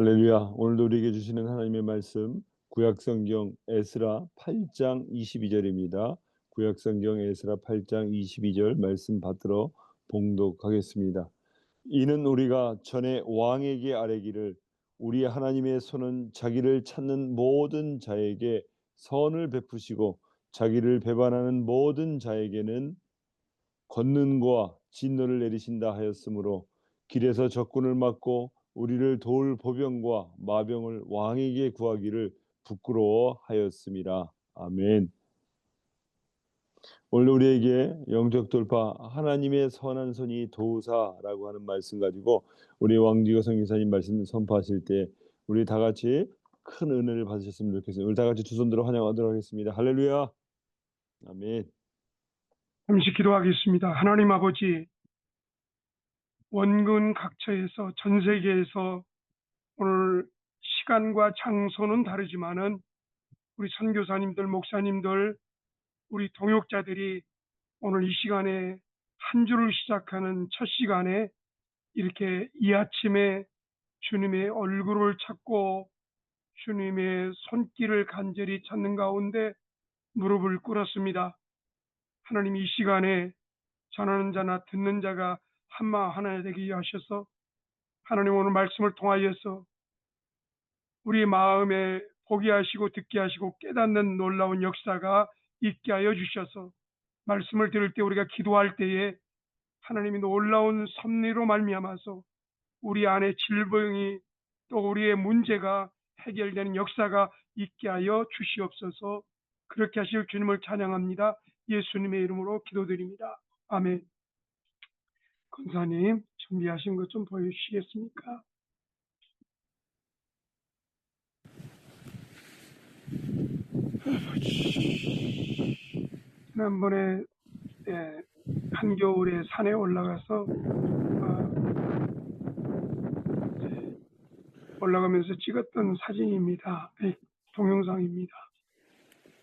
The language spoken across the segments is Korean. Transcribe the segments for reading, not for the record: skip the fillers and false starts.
할렐루야. 오늘도 우리에게 주시는 하나님의 말씀 구약성경 에스라 8장 22절입니다. 구약성경 에스라 8장 22절 말씀 받들어 봉독하겠습니다. 이는 우리가 전에 왕에게 아뢰기를 우리 하나님의 손은 자기를 찾는 모든 자에게 선을 베푸시고 자기를 배반하는 모든 자에게는 권능과 진노를 내리신다 하였으므로 길에서 적군을 막고 우리를 도울 보병과 마병을 왕에게 구하기를 부끄러워하였음이라. 아멘. 오늘 우리에게 영적 돌파 하나님의 선한 손이 도우사라고 하는 말씀 가지고 우리 왕디거 선교사님 말씀 선포하실 때 우리 다 같이 큰 은혜를 받으셨으면 좋겠습니다. 우리 다 같이 두 손 들어 환영하도록 하겠습니다. 할렐루야. 아멘. 잠시 기도하겠습니다. 하나님 아버지, 원근 각처에서 전 세계에서 오늘 시간과 장소는 다르지만은 우리 선교사님들, 목사님들, 우리 동역자들이 오늘 이 시간에 한 주를 시작하는 첫 시간에 이렇게 이 아침에 주님의 얼굴을 찾고 주님의 손길을 간절히 찾는 가운데 무릎을 꿇었습니다. 하나님, 이 시간에 전하는 자나 듣는 자가 한마음 하나 되게 하셔서 하나님 오늘 말씀을 통하여서 우리 마음에 보게 하시고 듣게 하시고 깨닫는 놀라운 역사가 있게 하여 주셔서 말씀을 들을 때 우리가 기도할 때에 하나님이 놀라운 섭리로 말미암아서 우리 안에 질병이 또 우리의 문제가 해결되는 역사가 있게 하여 주시옵소서. 그렇게 하실 주님을 찬양합니다. 예수님의 이름으로 기도드립니다. 아멘. 권사님, 준비하신 것 좀 보여주시겠습니까? 지난번에 한겨울에 산에 올라가서 올라가면서 찍었던 사진입니다. 동영상입니다.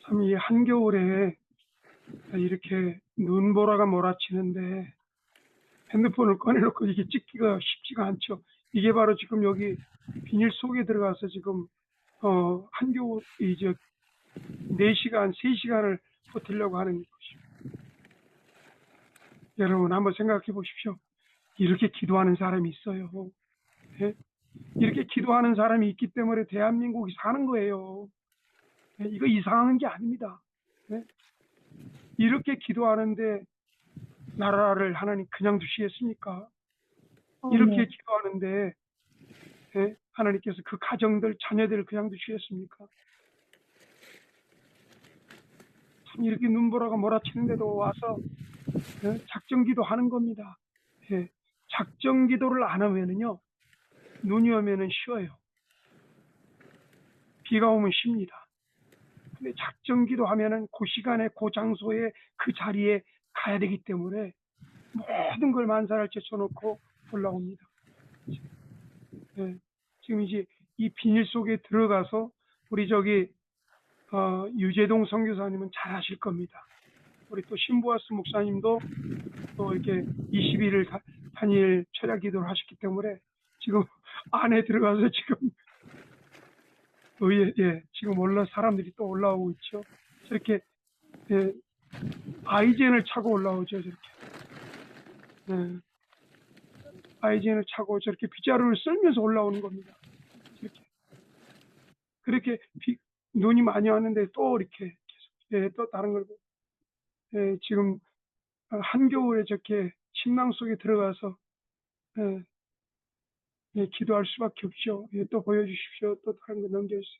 참 이 한겨울에 이렇게 눈보라가 몰아치는데 핸드폰을 꺼내놓고 이게 찍기가 쉽지가 않죠. 이게 바로 지금 여기 비닐 속에 들어가서 지금 한겨울 이제 4시간, 3시간을 버티려고 하는 것입니다. 여러분 한번 생각해 보십시오. 이렇게 기도하는 사람이 있어요. 네? 이렇게 기도하는 사람이 있기 때문에 대한민국이 사는 거예요. 네? 이거 이상한 게 아닙니다. 네? 이렇게 기도하는데 나라를 하나님 그냥 두시겠습니까? 이렇게 기도하는데 네? 하나님께서 그 가정들, 자녀들을 그냥 두시겠습니까? 참 이렇게 눈보라가 몰아치는데도 와서 네? 작정기도 하는 겁니다. 네? 작정기도를 안 하면은요, 눈이 오면은 쉬어요. 비가 오면 쉽니다. 근데 작정기도 하면은 그 시간에 그 장소에 그 자리에 가야 되기 때문에 모든 걸 만사를 제쳐놓고 올라옵니다. 네. 지금 이제 이 비닐 속에 들어가서 우리 저기 유재동 선교사님은 잘 아실 겁니다. 우리 또 신보아스 목사님도 또 이렇게 20일을 단일 철야 기도를 하셨기 때문에 지금 안에 들어가서 지금 지금 사람들이 또 올라오고 있죠. 저렇게 아이젠을 차고 올라오죠. 저렇게 아이젠을 차고 저렇게 빗자루를 쓸면서 올라오는 겁니다. 이렇게 그렇게 눈이 많이 왔는데 또 이렇게 계속 또 다른 걸 지금 한겨울에 저렇게 침낭 속에 들어가서 기도할 수밖에 없죠. 또 보여주십시오. 또 다른 거 넘겨주세요.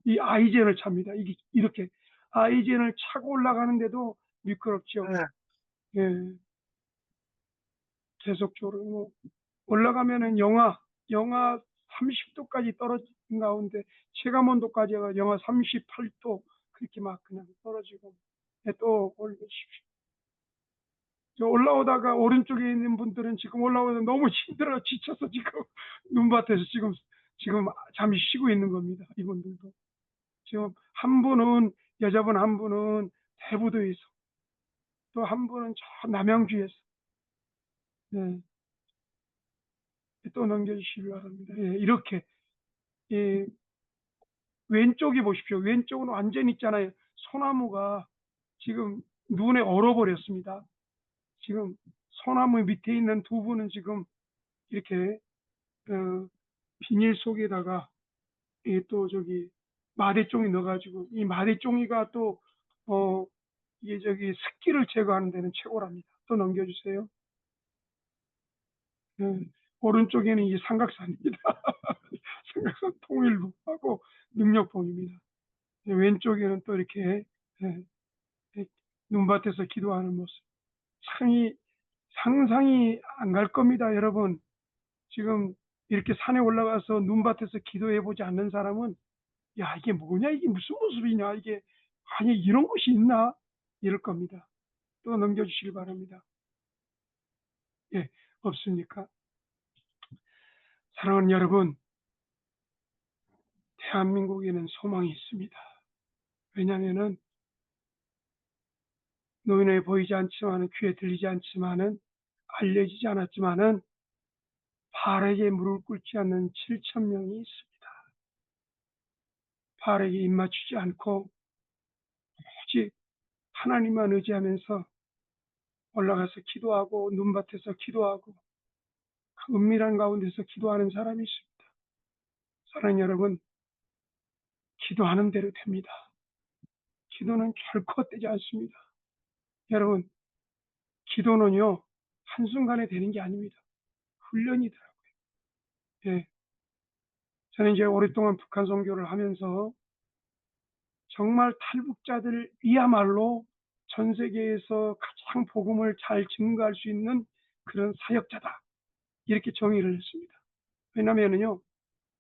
이 아이젠을 찹니다. 이렇게 아이젠을 차고 올라가는데도 미끄럽죠. 예. 계속적으로 뭐 올라가면은 영하 30도까지 떨어진 가운데 체감온도까지 영하 38도 그렇게 막 그냥 떨어지고 또 올리십시오. 올라오다가 오른쪽에 있는 분들은 지금 올라오다 너무 힘들어 지쳐서 지금 눈밭에서 지금 잠시 쉬고 있는 겁니다. 이분들도 지금 한 분은 여자분 한 분은 대부도에서 또 한 분은 저 남양주에서 또 넘겨주시기 바랍니다. 이렇게 이 왼쪽이 보십시오. 왼쪽은 완전 있잖아요. 소나무가 지금 눈에 얼어버렸습니다. 지금 소나무 밑에 있는 두 분은 지금 이렇게 비닐 속에다가 또 저기 마대종이 넣어가지고 이 마대종이가 또 이게 저기 습기를 제거하는 데는 최고랍니다. 또 넘겨주세요. 오른쪽에는 이게 삼각산입니다. 삼각산 통일부하고 능력봉입니다. 왼쪽에는 또 이렇게 예, 눈밭에서 기도하는 모습. 상상이 안 갈 겁니다, 여러분. 지금 이렇게 산에 올라가서 눈밭에서 기도해 보지 않는 사람은 야, 이게 뭐냐? 이게 무슨 모습이냐? 이게 아니 이런 곳이 있나? 이럴 겁니다. 또 넘겨주시기 바랍니다. 예, 없습니까? 사랑하는 여러분, 대한민국에는 소망이 있습니다. 왜냐하면은 눈에 보이지 않지만은 귀에 들리지 않지만은 알려지지 않았지만은 바알에게 무릎 꿇지 않는 7천 명이 있습니다. 바알에게 입맞추지 않고 오직 하나님만 의지하면서 올라가서 기도하고 눈밭에서 기도하고 그 은밀한 가운데서 기도하는 사람이 있습니다. 사랑하는 여러분, 기도하는 대로 됩니다. 기도는 결코 헛되지 않습니다. 여러분, 기도는요, 한순간에 되는 게 아닙니다. 훈련이더라고요. 예. 저는 이제 오랫동안 북한 선교를 하면서 정말 탈북자들이야말로 전 세계에서 가장 복음을 잘 증거할 수 있는 그런 사역자다. 이렇게 정의를 했습니다. 왜냐면은요,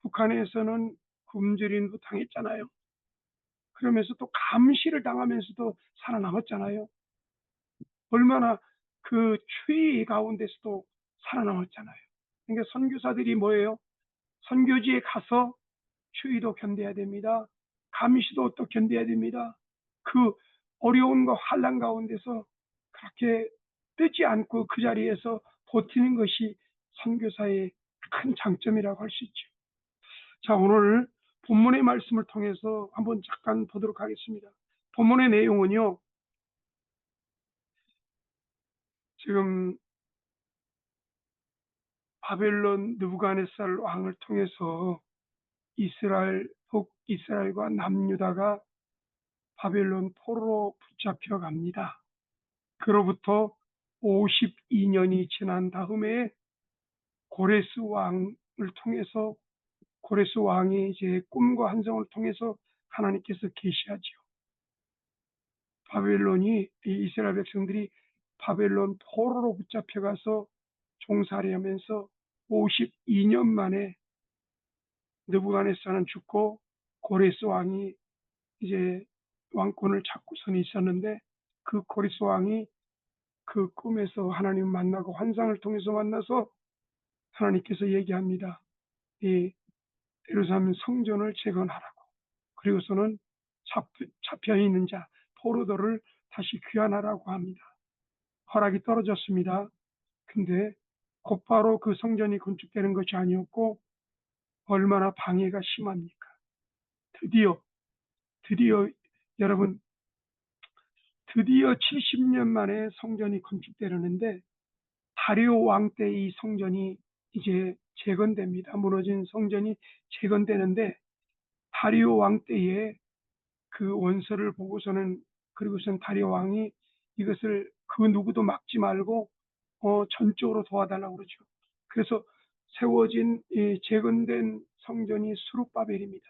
북한에서는 굶주림도 당했잖아요. 그러면서 또 감시를 당하면서도 살아남았잖아요. 얼마나 그 추위 가운데서도 살아남았잖아요. 그러니까 선교사들이 뭐예요? 선교지에 가서 추위도 견뎌야 됩니다. 감시도 또 견뎌야 됩니다. 그 어려움과 환난 가운데서 그렇게 뜨지 않고 그 자리에서 버티는 것이 선교사의 큰 장점이라고 할 수 있죠. 자, 오늘 본문의 말씀을 통해서 한번 잠깐 보도록 하겠습니다. 본문의 내용은요, 지금 바벨론 느부갓네살 왕을 통해서 북이스라엘과 남유다가 바벨론 포로로 붙잡혀 갑니다. 그로부터 52년이 지난 다음에 고레스 왕을 통해서 고레스 왕의 이제 꿈과 환상을 통해서 하나님께서 계시하지요. 바벨론이 이스라엘 백성들이 바벨론 포로로 붙잡혀가서 종살이 하면서 52년 만에 느부갓네살은 죽고 고레스 왕이 이제 왕권을 잡고선 있었는데 그 고레스 왕이 그 꿈에서 하나님 만나고 환상을 통해서 만나서 하나님께서 얘기합니다. 이 예루살렘 성전을 재건하라고. 그리고서는 잡혀 있는 자 포로들을 다시 귀환하라고 합니다. 허락이 떨어졌습니다. 근데 곧바로 그 성전이 건축되는 것이 아니었고 얼마나 방해가 심합니까? 드디어 여러분, 드디어 70년 만에 성전이 건축되려는데 다리오 왕 때 이 성전이 이제 재건됩니다. 무너진 성전이 재건되는데 다리오 왕 때에 그 원서를 보고서는 그리고선 다리오 왕이 이것을 그 누구도 막지 말고 전적으로 도와달라고 그러죠. 그래서 세워진 이 재건된 성전이 수룹바벨입니다.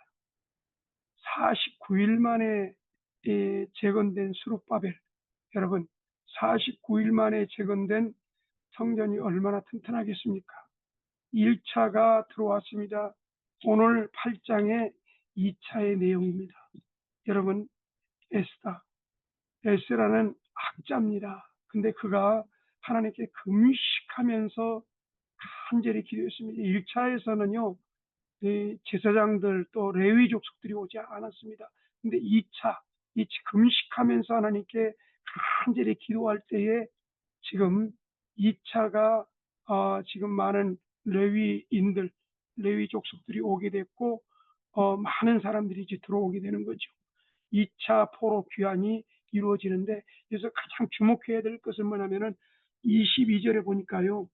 49일 만에 재건된 수룹바벨. 여러분, 49일 만에 재건된 성전이 얼마나 튼튼하겠습니까? 1차가 들어왔습니다. 오늘 8장의 2차의 내용입니다. 여러분, 에스라는 학자입니다. 근데 그가 하나님께 금식하면서 간절히 기도했습니다. 1차에서는요, 제사장들 또 레위 족속들이 오지 않았습니다. 근데 2차 금식하면서 하나님께 간절히 기도할 때에 지금 2차가 지금 많은 레위 족속들이 오게 됐고 많은 사람들이 이제 들어오게 되는 거죠. 2차 포로 귀환이 이루어지는데, 그래서 가장 주목해야 될 것은 뭐냐면은 22절에 보니까요.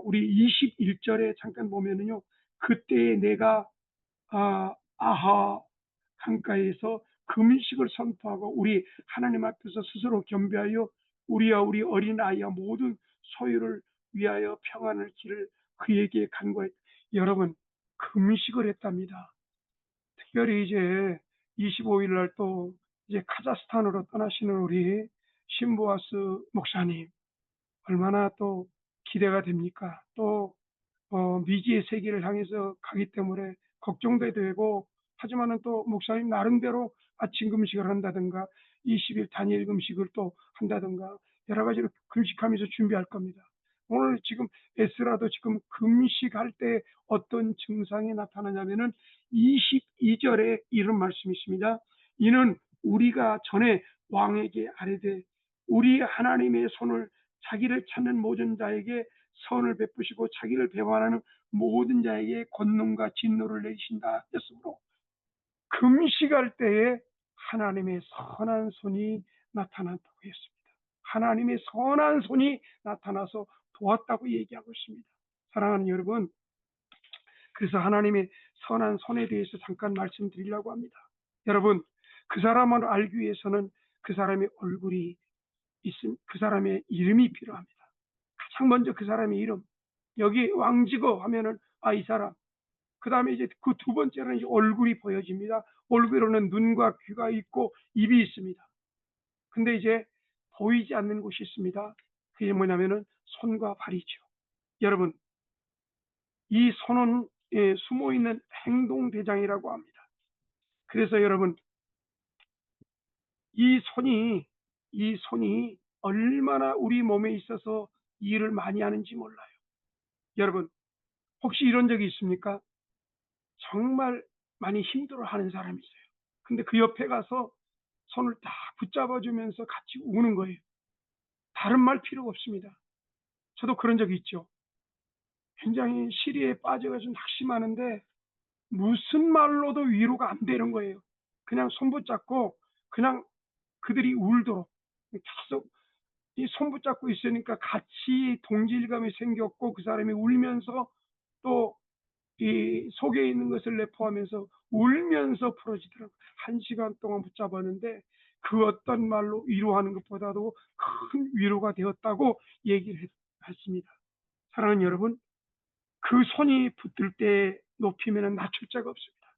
우리 21절에 잠깐 보면은요. 그때에 내가 아하 강가에서 금식을 선포하고 우리 하나님 앞에서 스스로 겸비하여 우리와 우리 어린아이와 모든 소유를 위하여 평안을 기를 그에게 간구했. 여러분, 금식을 했답니다. 특별히 이제 25일 날 또 이제 카자흐스탄으로 떠나시는 우리 신보아스 목사님, 얼마나 또 기대가 됩니까? 또 미지의 세계를 향해서 가기 때문에 걱정도 되고, 하지만은 또 목사님 나름대로 아침 금식을 한다든가 20일 단일 금식을 또 한다든가 여러 가지로 금식하면서 준비할 겁니다. 오늘 지금 에스라도 지금 금식할 때 어떤 증상이 나타나냐면은 22절에 이런 말씀이 있습니다. 이는 우리가 전에 왕에게 아뢰되 우리 하나님의 손을 자기를 찾는 모든 자에게 선을 베푸시고 자기를 배반하는 모든 자에게 권능과 진노를 내리신다 했으므로, 금식할 때에 하나님의 선한 손이 나타났다고 했습니다. 하나님의 선한 손이 나타나서 도왔다고 얘기하고 있습니다. 사랑하는 여러분, 그래서 하나님의 선한 손에 대해서 잠깐 말씀드리려고 합니다. 여러분, 그 사람을 알기 위해서는 그 사람의 얼굴이 그 사람의 이름이 필요합니다. 가장 먼저 그 사람의 이름. 여기 왕직어 하면은 이 사람. 그 다음에 이제 그 두 번째는 이제 얼굴이 보여집니다. 얼굴에는 눈과 귀가 있고 입이 있습니다. 근데 이제 보이지 않는 곳이 있습니다. 그게 뭐냐면은 손과 발이죠. 여러분, 이 손은 숨어 있는 행동 대장이라고 합니다. 그래서 여러분, 이 손이 얼마나 우리 몸에 있어서 일을 많이 하는지 몰라요. 여러분, 혹시 이런 적이 있습니까? 정말 많이 힘들어하는 사람이 있어요. 근데 그 옆에 가서 손을 딱 붙잡아주면서 같이 우는 거예요. 다른 말 필요가 없습니다. 저도 그런 적이 있죠. 굉장히 시리에 빠져가지고 낙심하는데 무슨 말로도 위로가 안 되는 거예요. 그냥 손 붙잡고 그냥 그들이 울도록 계속 이 손 붙잡고 있으니까 같이 동질감이 생겼고, 그 사람이 울면서 또 이 속에 있는 것을 내포하면서 울면서 풀어지더라고요. 1시간 동안 붙잡았는데 그 어떤 말로 위로하는 것보다도 큰 위로가 되었다고 얘기를 했습니다. 사랑하는 여러분, 그 손이 붙들 때 높이면 낮출 자가 없습니다.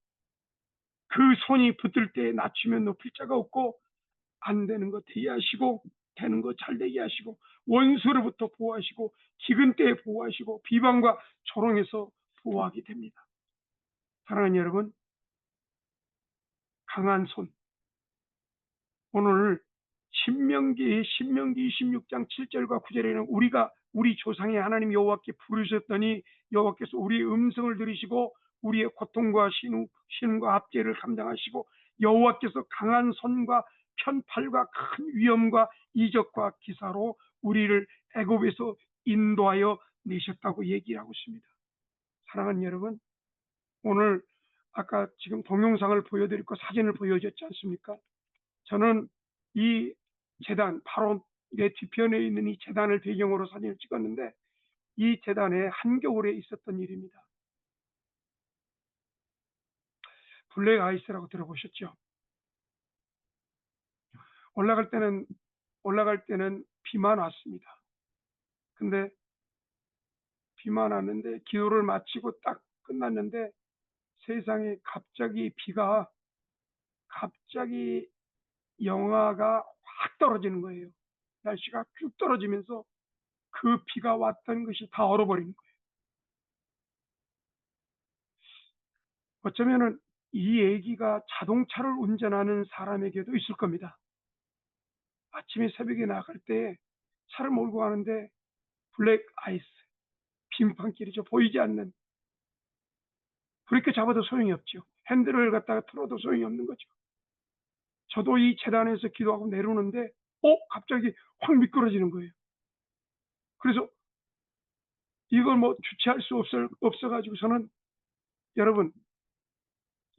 그 손이 붙들 때 낮추면 높일 자가 없고, 안 되는 거 되게 하시고 되는 거 잘 되게 하시고 원수로부터 보호하시고 기근 때에 보호하시고 비방과 조롱에서 보호하게 됩니다. 사랑하는 여러분, 강한 손. 오늘 신명기 26장 7절과 9절에는 우리 조상의 하나님 여호와께 부르셨더니 여호와께서 우리의 음성을 들으시고 우리의 고통과 신음과 압제를 감당하시고 여호와께서 강한 손과 편팔과 큰 위엄과 이적과 기사로 우리를 애굽에서 인도하여 내셨다고 얘기하고 있습니다. 사랑하는 여러분, 오늘 아까 지금 동영상을 보여드리고 사진을 보여줬지 않습니까? 저는 이 재단, 바로 내 뒤편에 있는 이 재단을 배경으로 사진을 찍었는데, 이 재단에 한겨울에 있었던 일입니다. 블랙 아이스라고 들어보셨죠? 올라갈 때는 비만 왔습니다. 근데 비만 왔는데 기도를 마치고 딱 끝났는데 세상에 갑자기 영하가 확 떨어지는 거예요. 날씨가 쭉 떨어지면서 그 비가 왔던 것이 다 얼어버린 거예요. 어쩌면은 이 얘기가 자동차를 운전하는 사람에게도 있을 겁니다. 아침에 새벽에 나갈 때 차를 몰고 가는데 블랙 아이스, 빙판길이죠. 보이지 않는. 브레이크 잡아도 소용이 없죠. 핸들을 갖다가 틀어도 소용이 없는 거죠. 저도 이 재단에서 기도하고 내려오는데 갑자기 확 미끄러지는 거예요. 그래서 이걸 뭐 주체할 수 없어가지고서는, 여러분,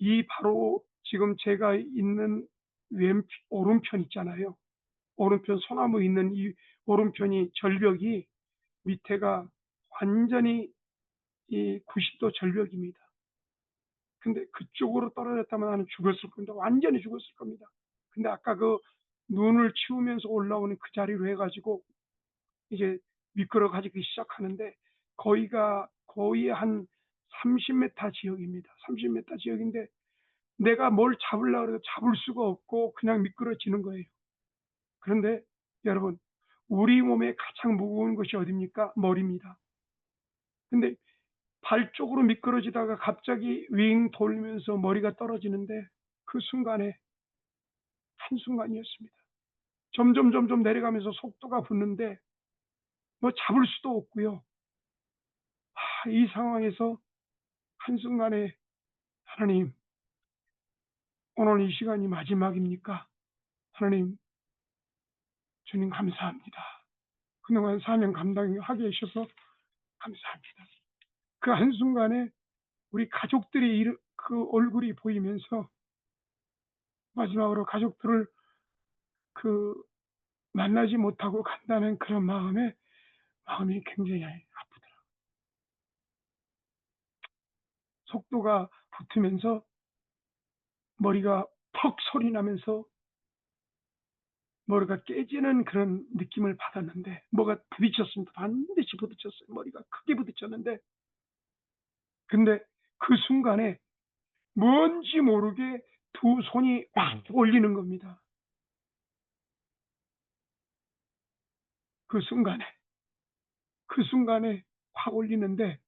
이 바로 지금 제가 있는 오른편 있잖아요. 오른편 소나무 있는 이 오른편이 절벽이 밑에가 완전히 이 90도 절벽입니다. 근데 그쪽으로 떨어졌다면 나는 죽었을 겁니다. 완전히 죽었을 겁니다. 근데 아까 그 눈을 치우면서 올라오는 그 자리로 해가지고 이제 미끄러가지기 시작하는데 거의 한 30m 지역입니다. 30m 지역인데 내가 뭘 잡으려고 해도 잡을 수가 없고 그냥 미끄러지는 거예요. 그런데 여러분, 우리 몸에 가장 무거운 것이 어디입니까? 머리입니다. 근데 발 쪽으로 미끄러지다가 갑자기 윙 돌면서 머리가 떨어지는데 그 순간에 한순간이었습니다. 점점 내려가면서 속도가 붙는데 뭐 잡을 수도 없고요. 이 상황에서 한순간에 하나님, 오늘 이 시간이 마지막입니까? 하나님, 주님 감사합니다. 그동안 사명 감당하게 해주셔서 감사합니다. 그 한순간에 우리 가족들의 그 얼굴이 보이면서 마지막으로 가족들을 그 만나지 못하고 간다는 그런 마음이 굉장히 아프더라고요. 속도가 붙으면서 머리가 퍽 소리 나면서 머리가 깨지는 그런 느낌을 받았는데 뭐가 부딪혔습니다. 반드시 부딪혔어요. 머리가 크게 부딪혔는데 근데 그 순간에 뭔지 모르게 두 손이 확 올리는 겁니다. 그 순간에 확 올리는데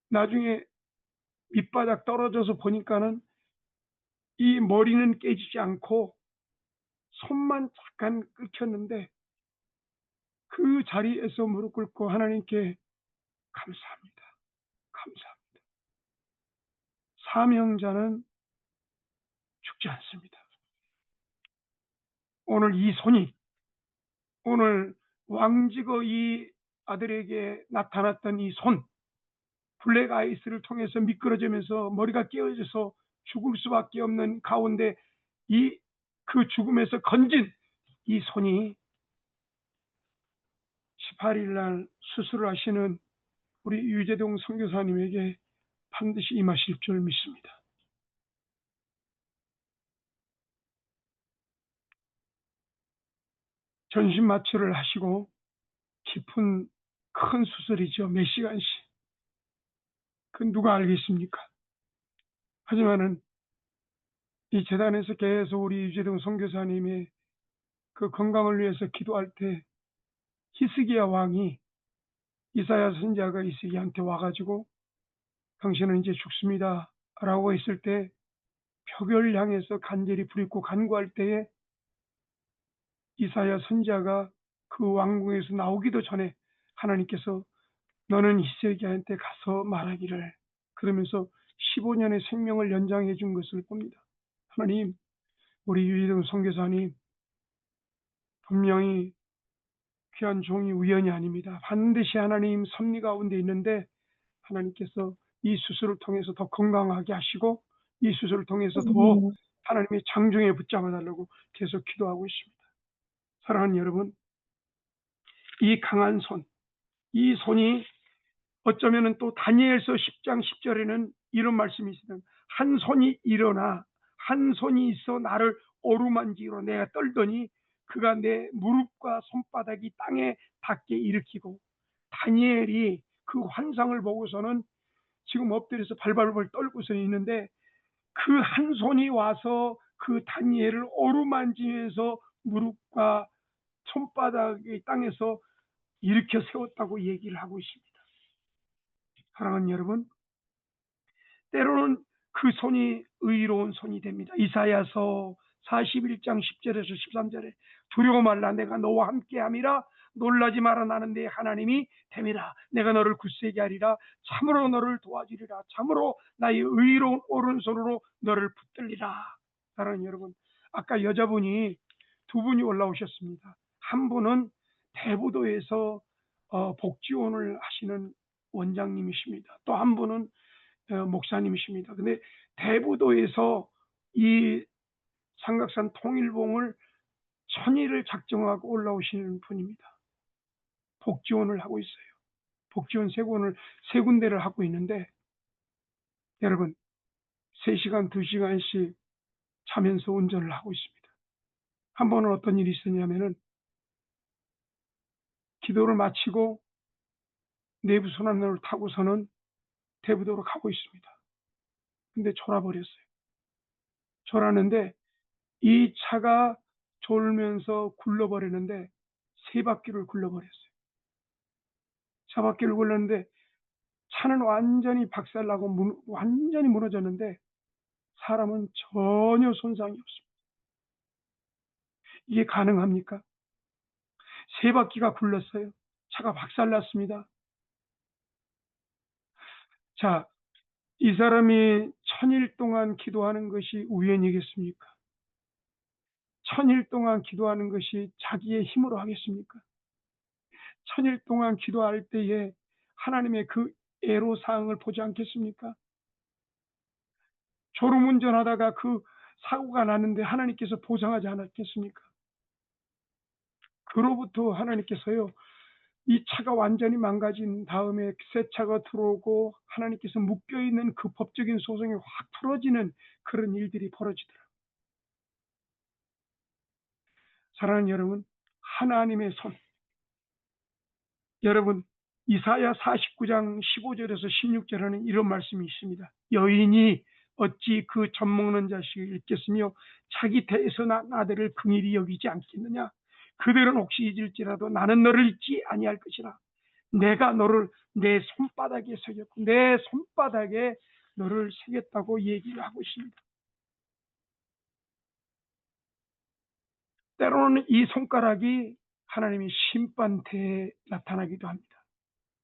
나중에 밑바닥 떨어져서 보니까는 이 머리는 깨지지 않고 손만 잠깐 끊겼는데 그 자리에서 무릎 꿇고 하나님께 감사합니다. 감사합니다. 사명자는 죽지 않습니다. 오늘 이 손이 오늘 왕직의 이 아들에게 나타났던 이 손, 블랙 아이스를 통해서 미끄러지면서 머리가 깨어져서 죽을 수밖에 없는 가운데 그 죽음에서 건진 이 손이 18일 날 수술을 하시는 우리 유재동 선교사님에게 반드시 임하실 줄 믿습니다. 전신 마취를 하시고 깊은 큰 수술이죠. 몇 시간씩. 그 누가 알겠습니까? 하지만은 이 재단에서 계속 우리 유재동 선교사님의 그 건강을 위해서 기도할 때 히스기야 왕이 이사야 선지자가 히스기야한테 와가지고 당신은 이제 죽습니다 라고 했을 때 벽을 향해서 간절히 부르짖고 간구할 때에 이사야 선지자가 그 왕궁에서 나오기도 전에 하나님께서 너는 히스기야한테 가서 말하기를 그러면서 15년의 생명을 연장해 준 것을 봅니다. 하나님, 우리 유희동 선교사님 분명히 귀한 종이 우연이 아닙니다. 반드시 하나님 섭리 가운데 있는데 하나님께서 이 수술을 통해서 더 건강하게 하시고 이 수술을 통해서 더 하나님의 장중에 붙잡아 달라고 계속 기도하고 있습니다. 사랑하는 여러분, 이 강한 손, 이 손이 어쩌면은 또 다니엘서 10장 10절에는 이런 말씀이 있어요. 한 손이 일어나 한 손이 있어 나를 어루만지기로 내가 떨더니 그가 내 무릎과 손바닥이 땅에 닿게 일으키고 다니엘이 그 환상을 보고서는 지금 엎드려서 발발발 떨고서 있는데 그 한 손이 와서 그 다니엘을 어루만지면서 무릎과 손바닥이 땅에서 일으켜 세웠다고 얘기를 하고 있습니다. 사랑하는 여러분, 때로는 그 손이 의로운 손이 됩니다. 이사야서 41장 10절에서 13절에 두려워 말라 내가 너와 함께함이라 놀라지 마라 나는 내 하나님이 됨이라 내가 너를 굳세게 하리라 참으로 너를 도와주리라 참으로 나의 의로운 오른손으로 너를 붙들리라. 사랑하는 여러분, 아까 여자분이 두 분이 올라오셨습니다. 한 분은 대부도에서 복지원을 하시는 원장님이십니다. 또 한 분은 목사님이십니다. 근데 대부도에서 이 삼각산 통일봉을 1000일을 작정하고 올라오시는 분입니다. 복지원을 하고 있어요. 복지원 세 군데를 하고 있는데, 여러분 3시간, 2시간씩 자면서 운전을 하고 있습니다. 한 번은 어떤 일이 있었냐면은, 기도를 마치고 내부 순환로를 타고서는 대부도로 가고 있습니다. 근데 졸아버렸어요. 졸았는데 이 차가 졸면서 굴러버리는데 3바퀴를 굴러버렸어요. 4바퀴를 굴렀는데 차는 완전히 박살나고 완전히 무너졌는데 사람은 전혀 손상이 없습니다. 이게 가능합니까? 3바퀴가 굴렀어요. 차가 박살났습니다. 자, 이 사람이 1000일 동안 기도하는 것이 우연이겠습니까? 1000일 동안 기도하는 것이 자기의 힘으로 하겠습니까? 1000일 동안 기도할 때에 하나님의 그 애로사항을 보지 않겠습니까? 졸음운전하다가 그 사고가 났는데 하나님께서 보상하지 않았겠습니까? 그로부터 하나님께서요, 이 차가 완전히 망가진 다음에 새 차가 들어오고 하나님께서 묶여있는 그 법적인 소송이 확 풀어지는 그런 일들이 벌어지더라고요. 사랑하는 여러분, 하나님의 손. 여러분, 이사야 49장 15절에서 16절에는 이런 말씀이 있습니다. 여인이 어찌 그 젖먹는 자식을 잊겠으며 자기 태에서 난 아들을 긍일히 여기지 않겠느냐. 그들은 혹시 잊을지라도 나는 너를 잊지 아니할 것이라. 내가 너를 내 손바닥에 새겼고 내 손바닥에 너를 새겼다고 얘기를 하고 있습니다. 때로는 이 손가락이 하나님의 심판대에 나타나기도 합니다.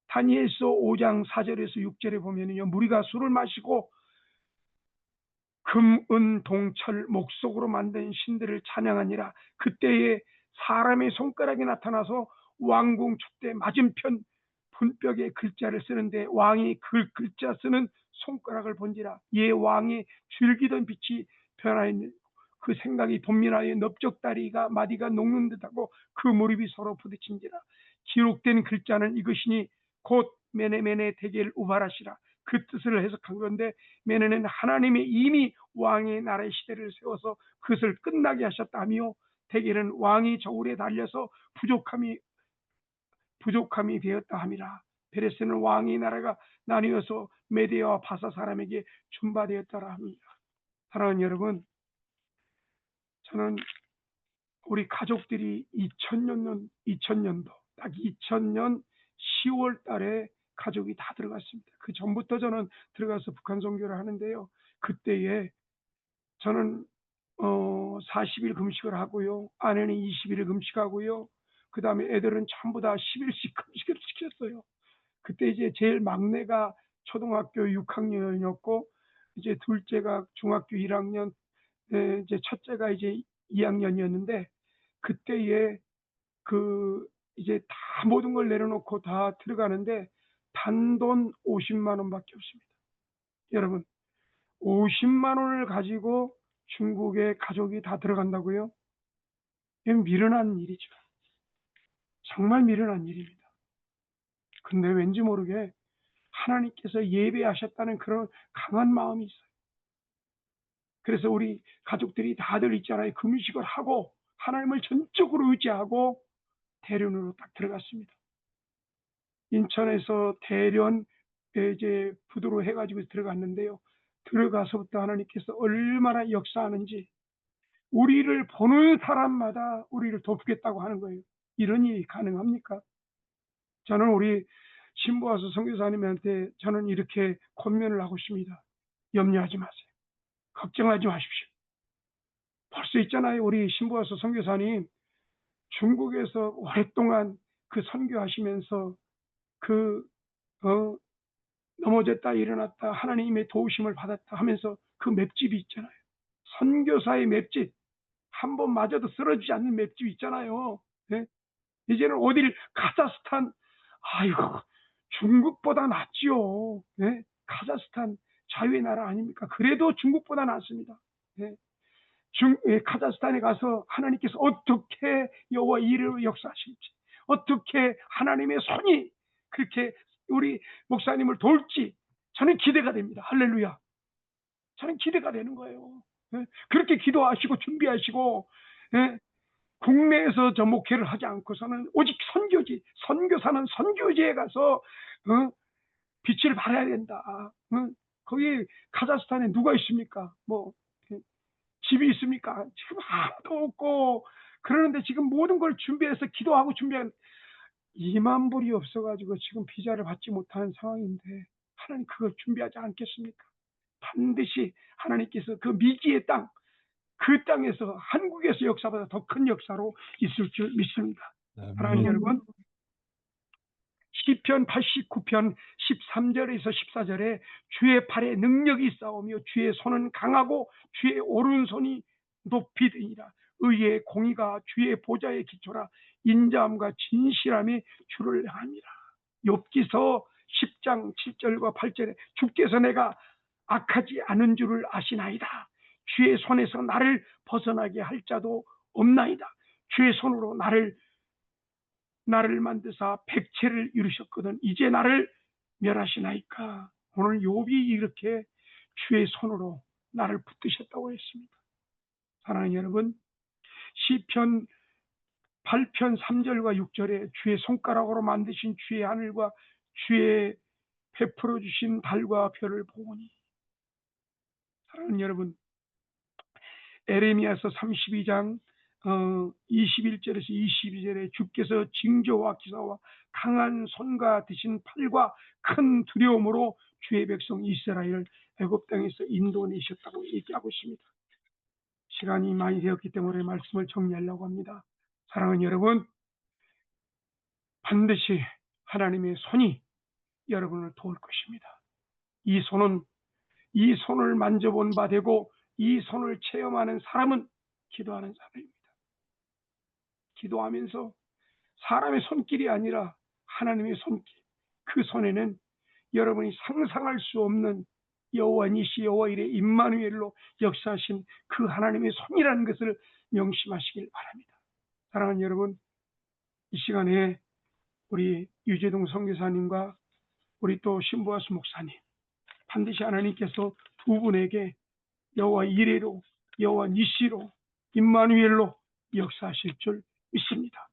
다니엘서 5장 4절에서 6절에 보면요, 무리가 술을 마시고 금, 은, 동, 철, 목석으로 만든 신들을 찬양하니라. 그때에 사람의 손가락이 나타나서 왕궁 축대 맞은편 분벽에 글자를 쓰는데 왕이 그 글자 쓰는 손가락을 본지라. 예, 왕이 즐기던 빛이 변하였는 그 생각이 돈민하여 넓적다리가 마디가 녹는 듯하고 그 무릎이 서로 부딪힌지라. 기록된 글자는 이것이니 곧 메네메네 대겔 우바라시라. 그 뜻을 해석한 건데, 메네는 하나님이 이미 왕의 나라의 시대를 세워서 그것을 끝나게 하셨다며, 대겔은 왕이 저울에 달려서 부족함이 되었다 함이라. 베레스는 왕의 나라가 나뉘어서 메데와 바사 사람에게 준바되었다라 합니다. 사랑하는 여러분, 저는 우리 가족들이 2000년도 딱 2000년 10월 달에 가족이 다 들어갔습니다. 그 전부터 저는 들어가서 북한 선교를 하는데요. 그때에 저는 40일 금식을 하고요. 아내는 20일 금식하고요. 그 다음에 애들은 전부 다 10일씩 금식을 시켰어요. 그때 이제 제일 막내가 초등학교 6학년이었고, 이제 둘째가 중학교 1학년, 이제 첫째가 이제 2학년이었는데, 그때에 이제 다 모든 걸 내려놓고 다 들어가는데 단돈 50만 원밖에 없습니다. 여러분, 50만 원을 가지고 중국에 가족이 다 들어간다고요? 이건 미련한 일이죠. 정말 미련한 일입니다. 근데 왠지 모르게 하나님께서 예배하셨다는 그런 강한 마음이 있어요. 그래서 우리 가족들이 다들 있잖아요. 금식을 하고 하나님을 전적으로 의지하고 대련으로 딱 들어갔습니다. 인천에서 대련 이제 부두로 해가지고 들어갔는데요. 들어가서부터 하나님께서 얼마나 역사하는지, 우리를 보는 사람마다 우리를 돕겠다고 하는 거예요. 이런 일이 가능합니까? 저는 우리 신부와서 선교사님한테 저는 이렇게 권면을 하고 있습니다. 염려하지 마세요. 걱정하지 마십시오. 벌써 있잖아요. 우리 신부와서 선교사님 중국에서 오랫동안 그 선교하시면서 그 넘어졌다 일어났다 하나님의 도우심을 받았다 하면서 그 맵집이 있잖아요. 선교사의 맵집, 한 번 맞아도 쓰러지지 않는 맵집 있잖아요. 네? 이제는 어딜 카자흐스탄, 아이고 중국보다 낫지요. 네? 카자흐스탄 자유의 나라 아닙니까? 그래도 중국보다 낫습니다. 예. 카자흐스탄에 가서 하나님께서 어떻게 여호와 이레로 역사하실지, 어떻게 하나님의 손이 그렇게 우리 목사님을 돌지 저는 기대가 됩니다. 할렐루야. 저는 기대가 되는 거예요. 예? 그렇게 기도하시고 준비하시고, 예? 국내에서 저 목회를 하지 않고서는 오직 선교지, 선교사는 선교지에 가서 빛을 발해야 된다. 거기 카자흐스탄에 누가 있습니까? 뭐 집이 있습니까? 지금 아무도 없고, 그러는데 지금 모든 걸 준비해서 기도하고 준비한 2만 불이 없어가지고 지금 비자를 받지 못하는 상황인데 하나님 그걸 준비하지 않겠습니까? 반드시 하나님께서 그 미지의 땅, 그 땅에서 한국에서 역사보다 더 큰 역사로 있을 줄 믿습니다. 사랑하는 아멘. 여러분, 시편 89편 13절에서 14절에 주의 팔에 능력이 있사오며 주의 손은 강하고 주의 오른손이 높이 드니라. 의의 공의가 주의 보좌의 기초라. 인자함과 진실함이 주를 향하니라. 욥기서 10장 7절과 8절에 주께서 내가 악하지 않은 줄을 아시나이다. 주의 손에서 나를 벗어나게 할 자도 없나이다. 주의 손으로 나를 만드사 백체를 이루셨거든 이제 나를 멸하시나이까. 오늘 욥이 이렇게 주의 손으로 나를 붙드셨다고 했습니다. 사랑하는 여러분, 시편 8편 3절과 6절에 주의 손가락으로 만드신 주의 하늘과 주의 베풀어 주신 달과 별을 보오니. 사랑하는 여러분, 에레미야서 32장 21절에서 22절에 주께서 징조와 기사와 강한 손과 드신 팔과 큰 두려움으로 주의 백성 이스라엘을 애굽 땅에서 인도내셨다고 얘기하고 있습니다. 시간이 많이 되었기 때문에 말씀을 정리하려고 합니다. 사랑하는 여러분, 반드시 하나님의 손이 여러분을 도울 것입니다. 이 손을 만져본 바 되고 이 손을 체험하는 사람은 기도하는 사람입니다. 기도하면서 사람의 손길이 아니라 하나님의 손길, 그 손에는 여러분이 상상할 수 없는 여호와 니시 여호와 이레 임마누엘로 역사하신 그 하나님의 손이라는 것을 명심하시길 바랍니다. 사랑하는 여러분, 이 시간에 우리 유재동 선교사님과 우리 또 신보아스 목사님, 반드시 하나님께서 두 분에게 여호와 이레로, 여호와 니시로, 임마누엘로 역사하실 줄 믿습니다.